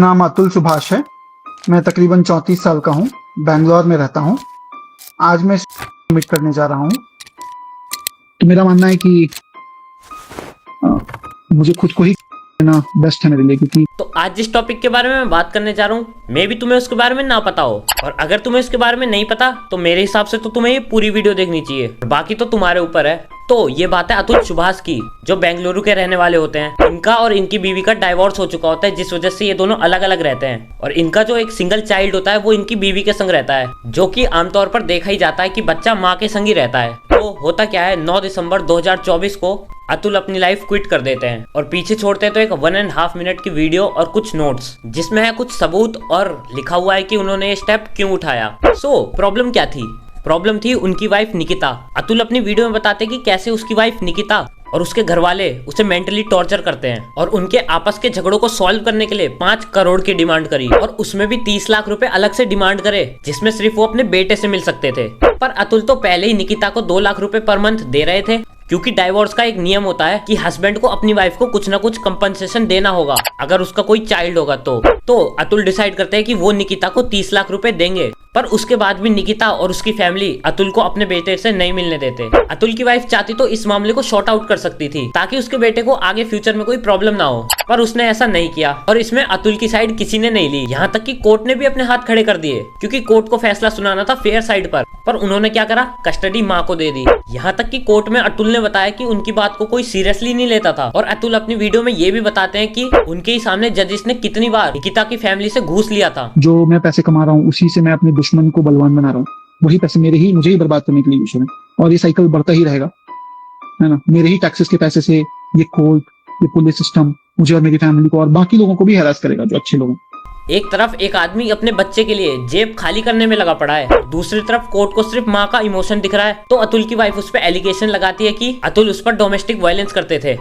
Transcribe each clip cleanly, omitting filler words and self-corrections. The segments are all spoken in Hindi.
नाम अतुल सुभाष है। मैं तकरीबन 34 साल का हूँ। बैंगलोर में रहता हूँ। आज मैं सबमिट करने जा रहा हूँ। तो मेरा मानना है कि मुझे खुद को ही ना बेस्ट है मेरे लिए, क्योंकि तो आज जिस टॉपिक के बारे में मैं बात करने जा रहा हूँ, मे भी तुम्हें उसके बारे में ना पता हो, और अगर तुम्हें उसके बारे में नहीं पता तो मेरे हिसाब से तो तुम्हें ये पूरी वीडियो देखनी चाहिए, बाकी तो तुम्हारे ऊपर है। तो ये बात है अतुल सुभाष की, जो बेंगलुरु के रहने वाले होते हैं। इनका और इनकी बीवी का डाइवोर्स हो चुका होता है, जिस वजह से ये दोनों अलग अलग रहते हैं, और इनका जो एक सिंगल चाइल्ड होता है वो इनकी बीवी के संग रहता है, जो कि आमतौर पर देखा ही जाता है कि बच्चा माँ के संग ही रहता है। तो होता क्या है, 9 दिसंबर 2024 को अतुल अपनी लाइफ क्विट कर देते हैं और पीछे छोड़ते हैं तो एक 1.5 मिनट की वीडियो और कुछ नोट्स, जिसमें है कुछ सबूत और लिखा हुआ है कि उन्होंने ये स्टेप क्यों उठाया। प्रॉब्लम क्या थी? प्रॉब्लम थी उनकी वाइफ निकिता। अतुल अपनी वीडियो में बताते कि कैसे उसकी वाइफ निकिता और उसके घर वाले उसे मेंटली टॉर्चर करते हैं, और उनके आपस के झगड़ों को सॉल्व करने के लिए 5 करोड़ की डिमांड करी, और उसमें भी 30 लाख रुपए अलग से डिमांड करे, जिसमें सिर्फ वो अपने बेटे से मिल सकते थे। पर अतुल तो पहले ही निकिता को 2 लाख रुपए पर मंथ दे रहे थे, क्योंकि डाइवोर्स का एक नियम होता है कि हस्बैंड को अपनी वाइफ को कुछ ना कुछ कंपनसेशन देना होगा अगर उसका कोई चाइल्ड होगा तो अतुल डिसाइड करते हैं कि वो निकिता को 30 लाख रुपए देंगे। पर उसके बाद भी निकिता और उसकी फैमिली अतुल को अपने बेटे से नहीं मिलने देते। अतुल की वाइफ चाहती तो इस मामले को शॉर्ट आउट कर सकती थी, ताकि उसके बेटे को आगे फ्यूचर में कोई प्रॉब्लम ना हो, पर उसने ऐसा नहीं किया, और इसमें अतुल की साइड किसी ने नहीं ली। यहाँ तक कि कोर्ट ने भी अपने हाथ खड़े कर दिए, क्योंकि कोर्ट को फैसला सुनाना था फेयर साइड पर उन्होंने क्या करा, कस्टडी माँ को दे दी। यहाँ तक कि कोर्ट में अतुल ने बताया कि उनकी बात को कोई सीरियसली नहीं लेता था, और अतुल अपनी वीडियो में ये भी बताते हैं कि उनके ही सामने जजिस ने कितनी बार निकिता की फैमिली से घूस लिया था। जो मैं पैसे कमा रहा हूँ उसी से मैं अपने दुश्मन को बलवान बना रहा हूँ। वही पैसे मुझे ही बर्बाद करने के लिए यूज हो रहे हैं, और ये साइकिल बढ़ता ही रहेगा, है ना। मेरे ही टैक्सेस के पैसे से ये कोर्ट, ये पुलिस सिस्टम मुझे और मेरी फैमिली को और बाकी लोगों को भी हैरास करेगा, जो अच्छे लोग हैं। एक तरफ एक आदमी अपने बच्चे के लिए जेब खाली करने में लगा पड़ा है, दूसरी तरफ कोर्ट को सिर्फ माँ का इमोशन दिख रहा है। तो अतुल की वाइफ उस पर एलिगेशन लगाती है कि अतुल उस पर डोमेस्टिक वायलेंस करते थे।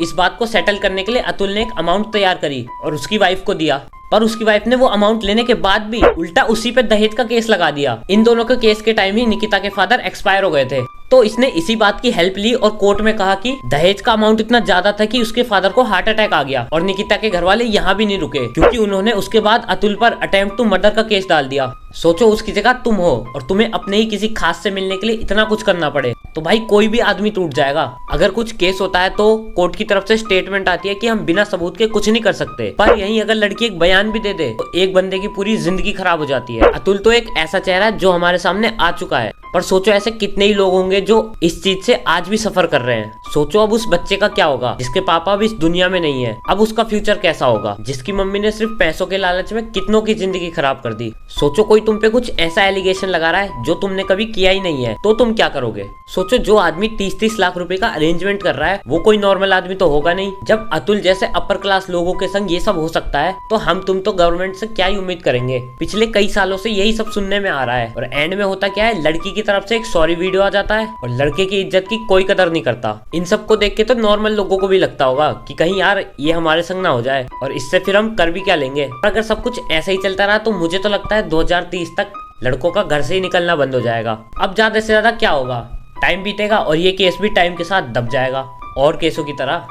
इस बात को सेटल करने के लिए अतुल ने एक अमाउंट तैयार करी और उसकी वाइफ को दिया, पर उसकी वाइफ ने वो अमाउंट लेने के बाद भी उल्टा उसी पे दहेज का केस लगा दिया। इन दोनों के केस के टाइम ही निकिता के फादर एक्सपायर हो गए थे, तो इसने इसी बात की हेल्प ली और कोर्ट में कहा कि दहेज का अमाउंट इतना ज्यादा था कि उसके फादर को हार्ट अटैक आ गया। और निकिता के घर वाले यहाँ भी नहीं रुके, क्योंकि उन्होंने उसके बाद अतुल पर अटेम्प्ट टू मर्डर का केस डाल दिया। सोचो, उसकी जगह तुम हो और तुम्हें अपने ही किसी खास से मिलने के लिए इतना कुछ करना पड़े, तो भाई कोई भी आदमी टूट जाएगा। अगर कुछ केस होता है तो कोर्ट की तरफ से स्टेटमेंट आती है कि हम बिना सबूत के कुछ नहीं कर सकते, पर यहीं अगर लड़की एक बयान भी दे दे तो एक बंदे की पूरी जिंदगी खराब हो जाती है। अतुल तो एक ऐसा चेहरा है जो हमारे सामने आ चुका है, पर सोचो ऐसे कितने ही लोग होंगे जो इस चीज से आज भी सफर कर रहे हैं। सोचो अब उस बच्चे का क्या होगा जिसके पापा भी इस दुनिया में नहीं है, अब उसका फ्यूचर कैसा होगा, जिसकी मम्मी ने सिर्फ पैसों के लालच में कितनों की जिंदगी खराब कर दी। सोचो कोई तुम पे कुछ ऐसा एलिगेशन लगा रहा है जो तुमने कभी किया ही नहीं है, तो तुम क्या करोगे? सोचो, जो आदमी 30-30 लाख रुपए का अरेंजमेंट कर रहा है वो कोई नॉर्मल आदमी तो होगा नहीं। जब अतुल जैसे अपर क्लास लोगों के संग ये सब हो सकता है, तो हम तुम तो गवर्नमेंट से क्या ही उम्मीद करेंगे। पिछले कई सालों से यही सब सुनने में आ रहा है, और एंड में होता क्या है, लड़की की तरफ से एक सॉरी वीडियो आ जाता है और लड़के की इज्जत की कोई कदर नहीं करता। इन सब को देख के तो नॉर्मल लोगों को भी लगता होगा कि कहीं यार ये हमारे संग ना हो जाए, और इससे फिर हम कर भी क्या लेंगे। अगर सब कुछ ऐसा ही चलता रहा तो मुझे तो लगता है 2030 तक लड़कों का घर से ही निकलना बंद हो जाएगा। अब ज्यादा से ज्यादा क्या होगा, टाइम बीतेगा और ये केस भी टाइम के साथ दब जाएगा और केसों की तरह।